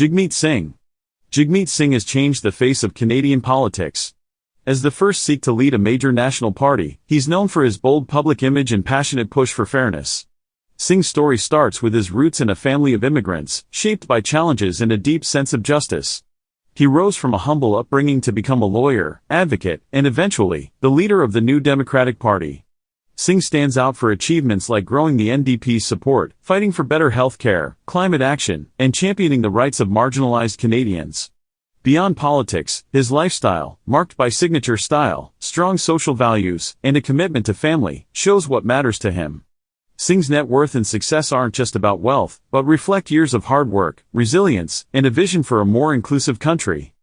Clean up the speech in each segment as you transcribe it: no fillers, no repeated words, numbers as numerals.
Jagmeet Singh. Jagmeet Singh has changed the face of Canadian politics. As the first Sikh to lead a major national party, he's known for his bold public image and passionate push for fairness. Singh's story starts with his roots in a family of immigrants, shaped by challenges and a deep sense of justice. He rose from a humble upbringing to become a lawyer, advocate, and eventually, the leader of the New Democratic Party. Singh stands out for achievements like growing the NDP's support, fighting for better health care, climate action, and championing the rights of marginalized Canadians. Beyond politics, his lifestyle, marked by signature style, strong social values, and a commitment to family, shows what matters to him. Singh's net worth and success aren't just about wealth, but reflect years of hard work, resilience, and a vision for a more inclusive country.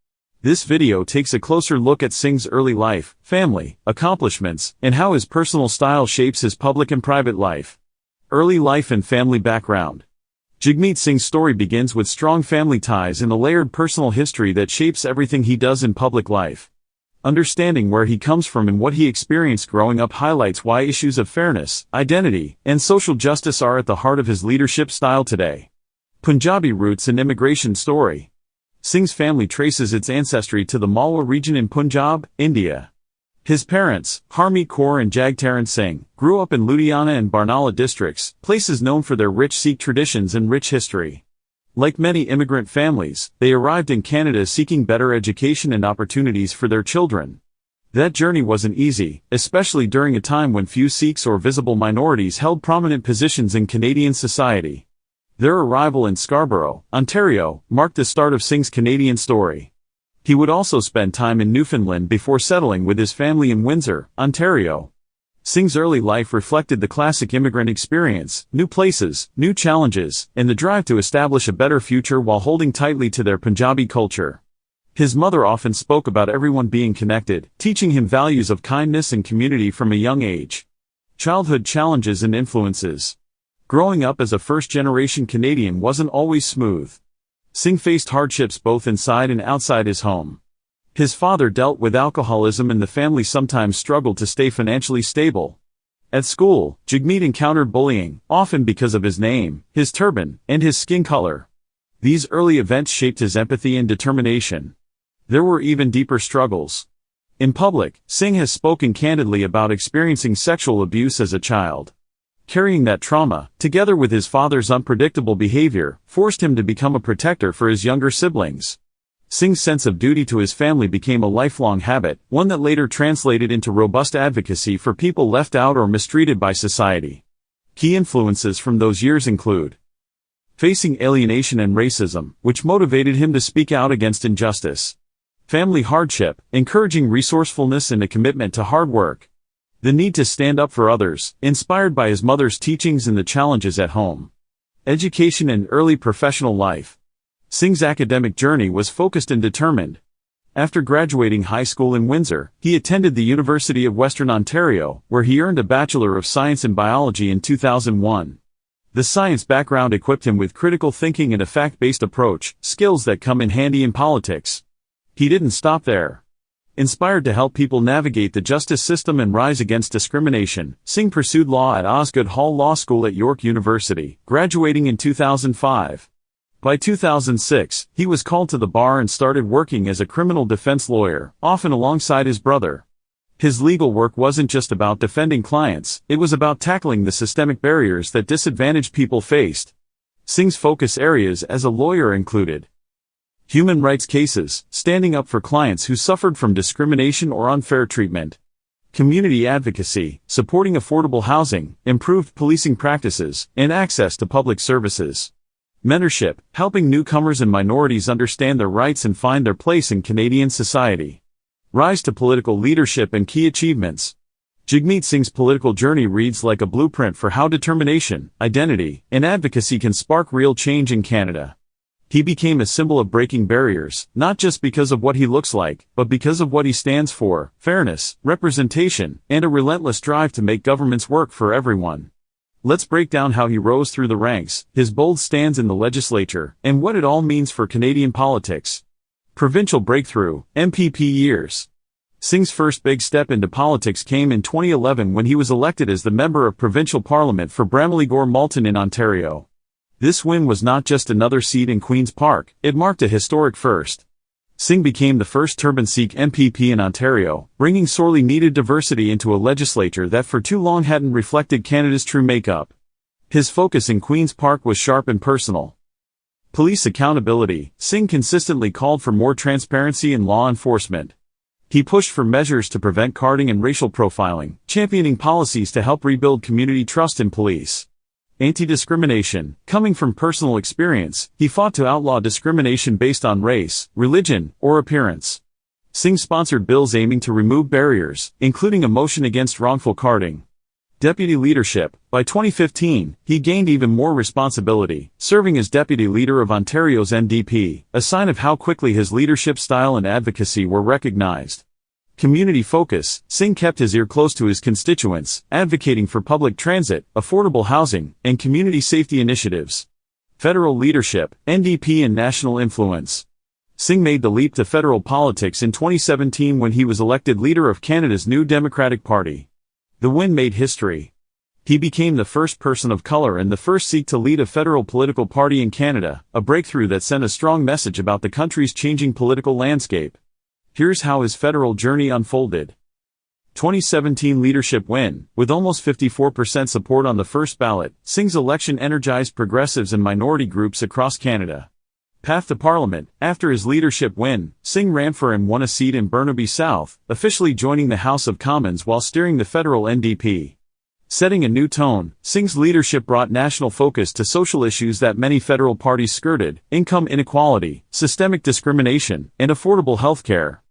This video takes a closer look at Singh's early life, family, accomplishments, and how his personal style shapes his public and private life. Early life and family background. Jagmeet Singh's story begins with strong family ties and a layered personal history that shapes everything he does in public life. Understanding where he comes from and what he experienced growing up highlights why issues of fairness, identity, and social justice are at the heart of his leadership style today. Punjabi roots and immigration story. Singh's family traces its ancestry to the Malwa region in Punjab, India. His parents, Harmeet Kaur and Jagtaran Singh, grew up in Ludhiana and Barnala districts, places known for their rich Sikh traditions and rich history. Like many immigrant families, they arrived in Canada seeking better education and opportunities for their children. That journey wasn't easy, especially during a time when few Sikhs or visible minorities held prominent positions in Canadian society. Their arrival in Scarborough, Ontario, marked the start of Singh's Canadian story. He would also spend time in Newfoundland before settling with his family in Windsor, Ontario. Singh's early life reflected the classic immigrant experience: new places, new challenges, and the drive to establish a better future while holding tightly to their Punjabi culture. His mother often spoke about everyone being connected, teaching him values of kindness and community from a young age. Childhood challenges and influences. Growing up as a first-generation Canadian wasn't always smooth. Singh faced hardships both inside and outside his home. His father dealt with alcoholism and the family sometimes struggled to stay financially stable. At school, Jagmeet encountered bullying, often because of his name, his turban, and his skin color. These early events shaped his empathy and determination. There were even deeper struggles. In public, Singh has spoken candidly about experiencing sexual abuse as a child. Carrying that trauma, together with his father's unpredictable behavior, forced him to become a protector for his younger siblings. Singh's sense of duty to his family became a lifelong habit, one that later translated into robust advocacy for people left out or mistreated by society. Key influences from those years include facing alienation and racism, which motivated him to speak out against injustice. Family hardship, encouraging resourcefulness and a commitment to hard work. The need to stand up for others, inspired by his mother's teachings and the challenges at home. Education and early professional life. Singh's academic journey was focused and determined. After graduating high school in Windsor, he attended the University of Western Ontario, where he earned a Bachelor of Science in Biology in 2001. The science background equipped him with critical thinking and a fact-based approach, skills that come in handy in politics. He didn't stop there. Inspired to help people navigate the justice system and rise against discrimination, Singh pursued law at Osgoode Hall Law School at York University, graduating in 2005. By 2006, he was called to the bar and started working as a criminal defense lawyer, often alongside his brother. His legal work wasn't just about defending clients, it was about tackling the systemic barriers that disadvantaged people faced. Singh's focus areas as a lawyer included human rights cases, standing up for clients who suffered from discrimination or unfair treatment. Community advocacy, supporting affordable housing, improved policing practices, and access to public services. Mentorship, helping newcomers and minorities understand their rights and find their place in Canadian society. Rise to political leadership and key achievements. Jagmeet Singh's political journey reads like a blueprint for how determination, identity, and advocacy can spark real change in Canada. He became a symbol of breaking barriers, not just because of what he looks like, but because of what he stands for: fairness, representation, and a relentless drive to make governments work for everyone. Let's break down how he rose through the ranks, his bold stands in the legislature, and what it all means for Canadian politics. Provincial breakthrough, MPP years. Singh's first big step into politics came in 2011 when he was elected as the Member of Provincial Parliament for Bramalea Gore Malton in Ontario. This win was not just another seat in Queen's Park, it marked a historic first. Singh became the first Turban Sikh MPP in Ontario, bringing sorely needed diversity into a legislature that for too long hadn't reflected Canada's true makeup. His focus in Queen's Park was sharp and personal. Police accountability. Singh consistently called for more transparency in law enforcement. He pushed for measures to prevent carding and racial profiling, championing policies to help rebuild community trust in police. Anti-discrimination. Coming from personal experience, he fought to outlaw discrimination based on race, religion, or appearance. Singh sponsored bills aiming to remove barriers, including a motion against wrongful carding. Deputy leadership. By 2015, he gained even more responsibility, serving as deputy leader of Ontario's NDP, a sign of how quickly his leadership style and advocacy were recognized. Community focus. Singh kept his ear close to his constituents, advocating for public transit, affordable housing, and community safety initiatives. Federal leadership, NDP and national influence. Singh made the leap to federal politics in 2017 when he was elected leader of Canada's New Democratic Party. The win made history. He became the first person of color and the first Sikh to lead a federal political party in Canada, a breakthrough that sent a strong message about the country's changing political landscape. Here's how his federal journey unfolded. 2017 leadership win. With almost 54% support on the first ballot, Singh's election energized progressives and minority groups across Canada. Path to Parliament. After his leadership win, Singh ran for and won a seat in Burnaby South, officially joining the House of Commons while steering the federal NDP. Setting a new tone, Singh's leadership brought national focus to social issues that many federal parties skirted: income inequality, systemic discrimination, and affordable health care.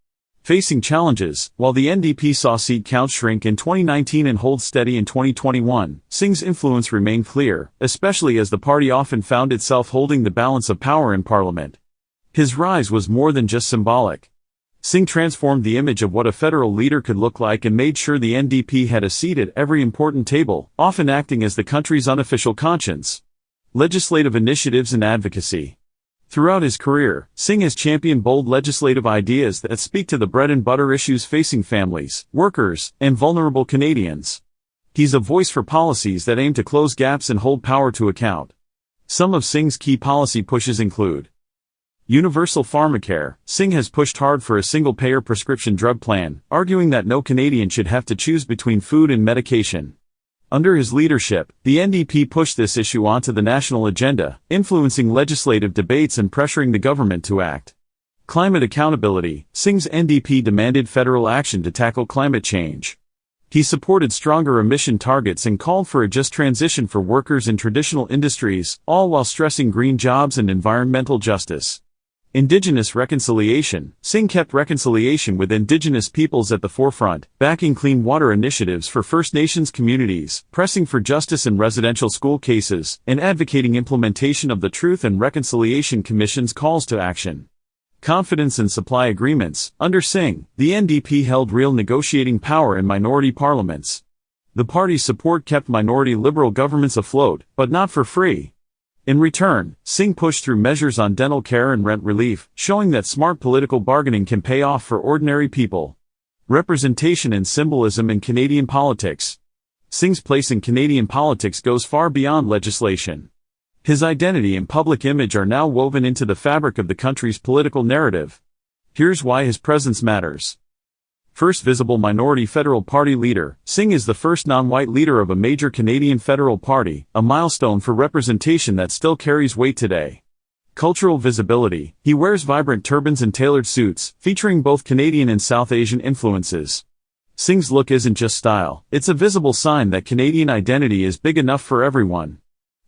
Facing challenges. While the NDP saw seat count shrink in 2019 and hold steady in 2021, Singh's influence remained clear, especially as the party often found itself holding the balance of power in Parliament. His rise was more than just symbolic. Singh transformed the image of what a federal leader could look like and made sure the NDP had a seat at every important table, often acting as the country's unofficial conscience. Legislative initiatives and advocacy. Throughout his career, Singh has championed bold legislative ideas that speak to the bread-and-butter issues facing families, workers, and vulnerable Canadians. He's a voice for policies that aim to close gaps and hold power to account. Some of Singh's key policy pushes include: universal pharmacare. Singh has pushed hard for a single-payer prescription drug plan, arguing that no Canadian should have to choose between food and medication. Under his leadership, the NDP pushed this issue onto the national agenda, influencing legislative debates and pressuring the government to act. Climate accountability. Singh's NDP demanded federal action to tackle climate change. He supported stronger emission targets and called for a just transition for workers in traditional industries, all while stressing green jobs and environmental justice. Indigenous reconciliation. Singh kept reconciliation with Indigenous peoples at the forefront, backing clean water initiatives for First Nations communities, pressing for justice in residential school cases, and advocating implementation of the Truth and Reconciliation Commission's calls to action. Confidence and supply agreements. Under Singh, the NDP held real negotiating power in minority parliaments. The party's support kept minority Liberal governments afloat, but not for free. In return, Singh pushed through measures on dental care and rent relief, showing that smart political bargaining can pay off for ordinary people. Representation and symbolism in Canadian politics. Singh's place in Canadian politics goes far beyond legislation. His identity and public image are now woven into the fabric of the country's political narrative. Here's why his presence matters. First visible minority federal party leader, Singh is the first non-white leader of a major Canadian federal party, a milestone for representation that still carries weight today. Cultural visibility. He wears vibrant turbans and tailored suits, featuring both Canadian and South Asian influences. Singh's look isn't just style, it's a visible sign that Canadian identity is big enough for everyone.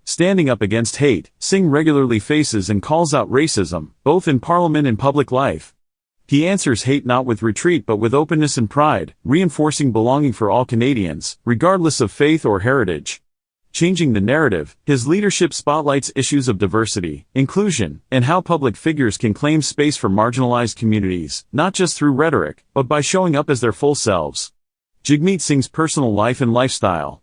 Standing up against hate, Singh regularly faces and calls out racism, both in Parliament and public life. He answers hate not with retreat but with openness and pride, reinforcing belonging for all Canadians, regardless of faith or heritage. Changing the narrative, his leadership spotlights issues of diversity, inclusion, and how public figures can claim space for marginalized communities, not just through rhetoric, but by showing up as their full selves. Jagmeet Singh's personal life and lifestyle.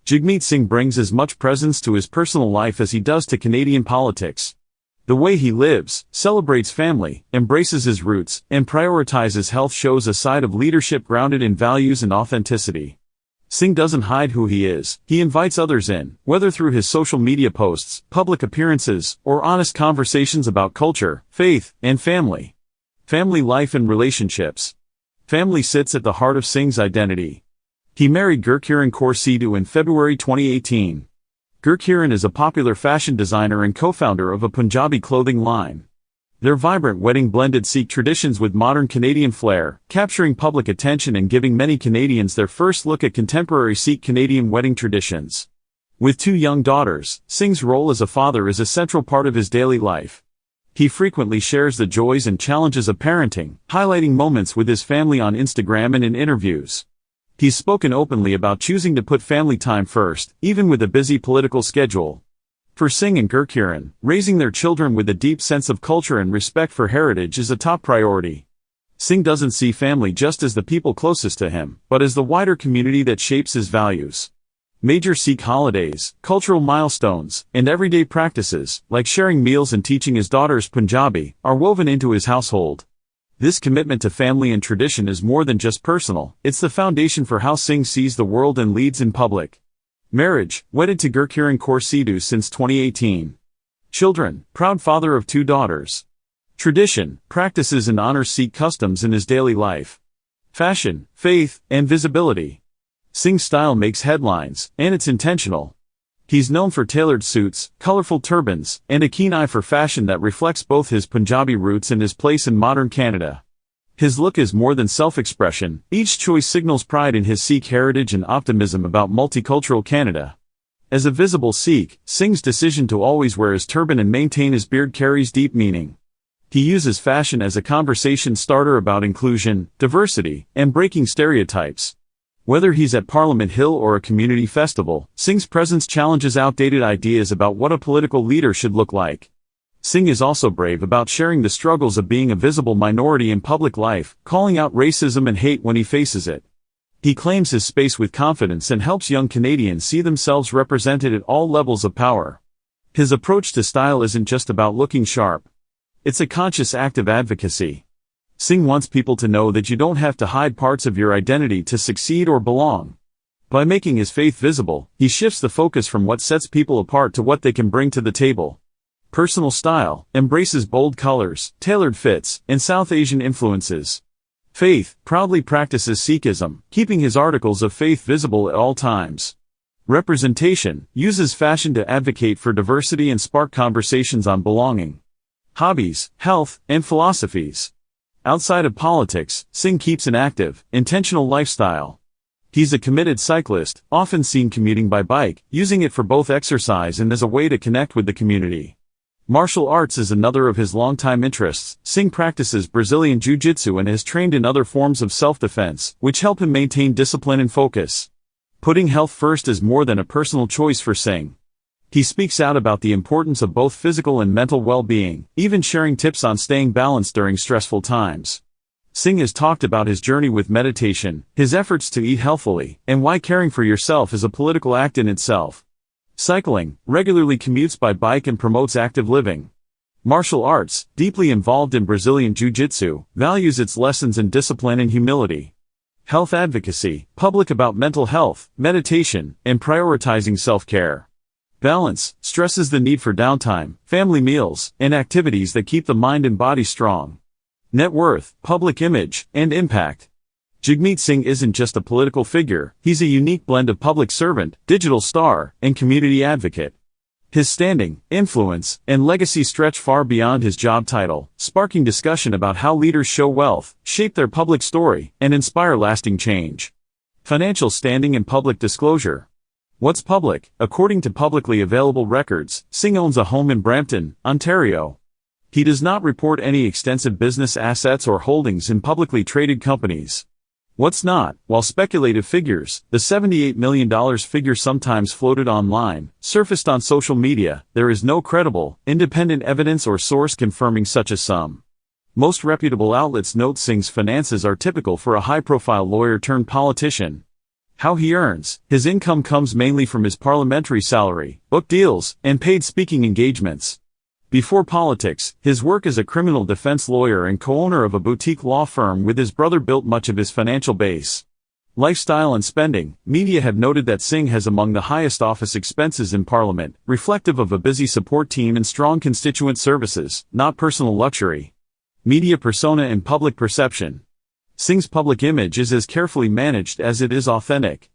Jagmeet Singh brings as much presence to his personal life as he does to Canadian politics. The way he lives, celebrates family, embraces his roots, and prioritizes health shows a side of leadership grounded in values and authenticity. Singh doesn't hide who he is, he invites others in, whether through his social media posts, public appearances, or honest conversations about culture, faith, and family. Family life and relationships. Family sits at the heart of Singh's identity. He married Gurkiran Kaur Sidhu in February 2018. Gurkiran is a popular fashion designer and co-founder of a Punjabi clothing line. Their vibrant wedding blended Sikh traditions with modern Canadian flair, capturing public attention and giving many Canadians their first look at contemporary Sikh Canadian wedding traditions. With 2 young daughters, Singh's role as a father is a central part of his daily life. He frequently shares the joys and challenges of parenting, highlighting moments with his family on Instagram and in interviews. He's spoken openly about choosing to put family time first, even with a busy political schedule. For Singh and Gurkiran, raising their children with a deep sense of culture and respect for heritage is a top priority. Singh doesn't see family just as the people closest to him, but as the wider community that shapes his values. Major Sikh holidays, cultural milestones, and everyday practices, like sharing meals and teaching his daughters Punjabi, are woven into his household. This commitment to family and tradition is more than just personal, it's the foundation for how Singh sees the world and leads in public. Marriage, wedded to Gurkiran Kaur Sidhu since 2018. Children, proud father of 2 daughters. Tradition, practices and honors Sikh customs in his daily life. Fashion, faith, and visibility. Singh's style makes headlines, and it's intentional. He's known for tailored suits, colorful turbans, and a keen eye for fashion that reflects both his Punjabi roots and his place in modern Canada. His look is more than self-expression, each choice signals pride in his Sikh heritage and optimism about multicultural Canada. As a visible Sikh, Singh's decision to always wear his turban and maintain his beard carries deep meaning. He uses fashion as a conversation starter about inclusion, diversity, and breaking stereotypes. Whether he's at Parliament Hill or a community festival, Singh's presence challenges outdated ideas about what a political leader should look like. Singh is also brave about sharing the struggles of being a visible minority in public life, calling out racism and hate when he faces it. He claims his space with confidence and helps young Canadians see themselves represented at all levels of power. His approach to style isn't just about looking sharp. It's a conscious act of advocacy. Singh wants people to know that you don't have to hide parts of your identity to succeed or belong. By making his faith visible, he shifts the focus from what sets people apart to what they can bring to the table. Personal style, embraces bold colors, tailored fits, and South Asian influences. Faith, proudly practices Sikhism, keeping his articles of faith visible at all times. Representation, uses fashion to advocate for diversity and spark conversations on belonging. Hobbies, health, and philosophies. Outside of politics, Singh keeps an active, intentional lifestyle. He's a committed cyclist, often seen commuting by bike, using it for both exercise and as a way to connect with the community. Martial arts is another of his longtime interests. Singh practices Brazilian Jiu-Jitsu and has trained in other forms of self-defense, which help him maintain discipline and focus. Putting health first is more than a personal choice for Singh. He speaks out about the importance of both physical and mental well-being, even sharing tips on staying balanced during stressful times. Singh has talked about his journey with meditation, his efforts to eat healthfully, and why caring for yourself is a political act in itself. Cycling, regularly commutes by bike and promotes active living. Martial arts, deeply involved in Brazilian Jiu-Jitsu, values its lessons in discipline and humility. Health advocacy, public about mental health, meditation, and prioritizing self-care. Balance, stresses the need for downtime, family meals, and activities that keep the mind and body strong. Net worth, public image, and impact. Jagmeet Singh isn't just a political figure, he's a unique blend of public servant, digital star, and community advocate. His standing, influence, and legacy stretch far beyond his job title, sparking discussion about how leaders show wealth, shape their public story, and inspire lasting change. Financial standing and public disclosure. What's public? According to publicly available records, Singh owns a home in Brampton, Ontario. He does not report any extensive business assets or holdings in publicly traded companies. What's not? While speculative figures, the $78 million figure sometimes floated online, surfaced on social media, there is no credible, independent evidence or source confirming such a sum. Most reputable outlets note Singh's finances are typical for a high-profile lawyer-turned-politician. How he earns: his income comes mainly from his parliamentary salary, book deals, and paid speaking engagements. Before politics, his work as a criminal defense lawyer and co-owner of a boutique law firm with his brother built much of his financial base. Lifestyle and spending. Media have noted that Singh has among the highest office expenses in Parliament, reflective of a busy support team and strong constituent services, not personal luxury. Media persona and public perception. Singh's public image is as carefully managed as it is authentic.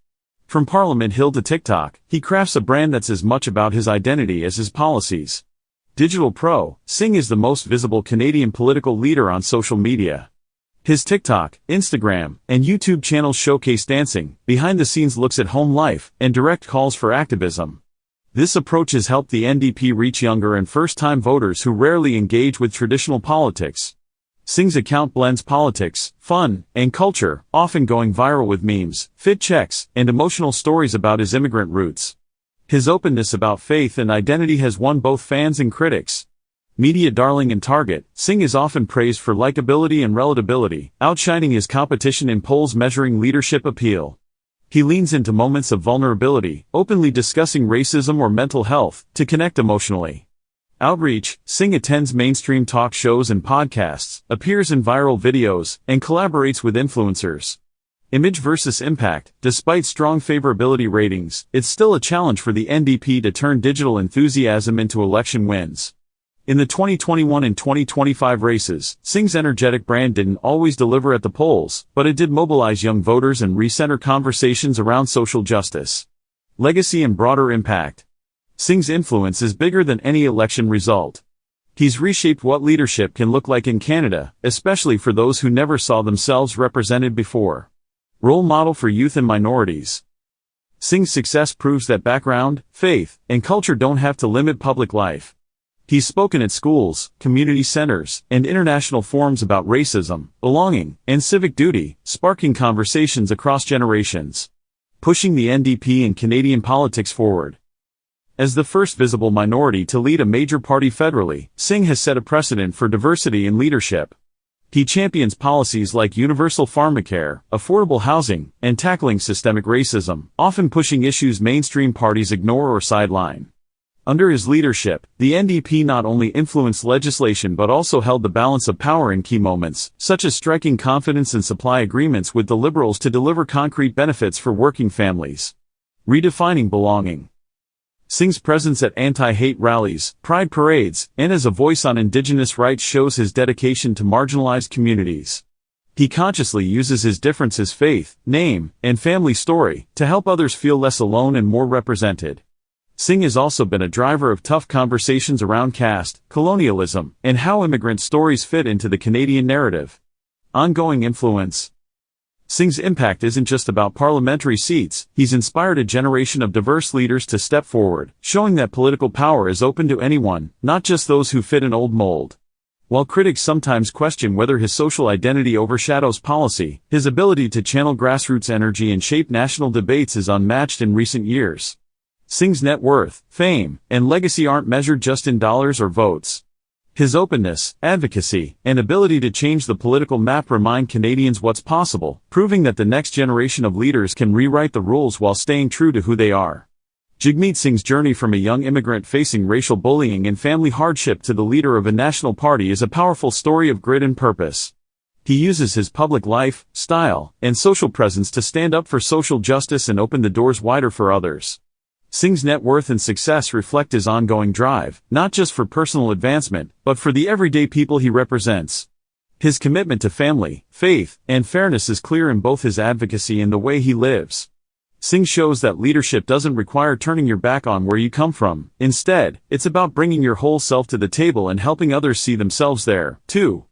From Parliament Hill to TikTok, he crafts a brand that's as much about his identity as his policies. Digital Pro. Singh is the most visible Canadian political leader on social media. His TikTok, Instagram, and YouTube channels showcase dancing, behind-the-scenes looks at home life, and direct calls for activism. This approach has helped the NDP reach younger and first-time voters who rarely engage with traditional politics. Singh's account blends politics, fun, and culture, often going viral with memes, fit checks, and emotional stories about his immigrant roots. His openness about faith and identity has won both fans and critics. Media darling and target, Singh is often praised for likability and relatability, outshining his competition in polls measuring leadership appeal. He leans into moments of vulnerability, openly discussing racism or mental health, to connect emotionally. Outreach. Singh attends mainstream talk shows and podcasts, appears in viral videos, and collaborates with influencers. Image versus impact. Despite strong favorability ratings, it's still a challenge for the NDP to turn digital enthusiasm into election wins. In the 2021 and 2025 races, Singh's energetic brand didn't always deliver at the polls, but it did mobilize young voters and recenter conversations around social justice. Legacy and broader impact. Singh's influence is bigger than any election result. He's reshaped what leadership can look like in Canada, especially for those who never saw themselves represented before. Role model for youth and minorities. Singh's success proves that background, faith, and culture don't have to limit public life. He's spoken at schools, community centers, and international forums about racism, belonging, and civic duty, sparking conversations across generations. Pushing the NDP and Canadian politics forward. As the first visible minority to lead a major party federally, Singh has set a precedent for diversity in leadership. He champions policies like universal pharmacare, affordable housing, and tackling systemic racism, often pushing issues mainstream parties ignore or sideline. Under his leadership, the NDP not only influenced legislation but also held the balance of power in key moments, such as striking confidence and supply agreements with the Liberals to deliver concrete benefits for working families. Redefining belonging. Singh's presence at anti-hate rallies, pride parades, and as a voice on Indigenous rights shows his dedication to marginalized communities. He consciously uses his differences, faith, name, and family story, to help others feel less alone and more represented. Singh has also been a driver of tough conversations around caste, colonialism, and how immigrant stories fit into the Canadian narrative. Ongoing influence. Singh's impact isn't just about parliamentary seats, he's inspired a generation of diverse leaders to step forward, showing that political power is open to anyone, not just those who fit an old mold. While critics sometimes question whether his social identity overshadows policy, his ability to channel grassroots energy and shape national debates is unmatched in recent years. Singh's net worth, fame, and legacy aren't measured just in dollars or votes. His openness, advocacy, and ability to change the political map remind Canadians what's possible, proving that the next generation of leaders can rewrite the rules while staying true to who they are. Jagmeet Singh's journey from a young immigrant facing racial bullying and family hardship to the leader of a national party is a powerful story of grit and purpose. He uses his public life, style, and social presence to stand up for social justice and open the doors wider for others. Singh's net worth and success reflect his ongoing drive, not just for personal advancement, but for the everyday people he represents. His commitment to family, faith, and fairness is clear in both his advocacy and the way he lives. Singh shows that leadership doesn't require turning your back on where you come from. Instead, it's about bringing your whole self to the table and helping others see themselves there, too.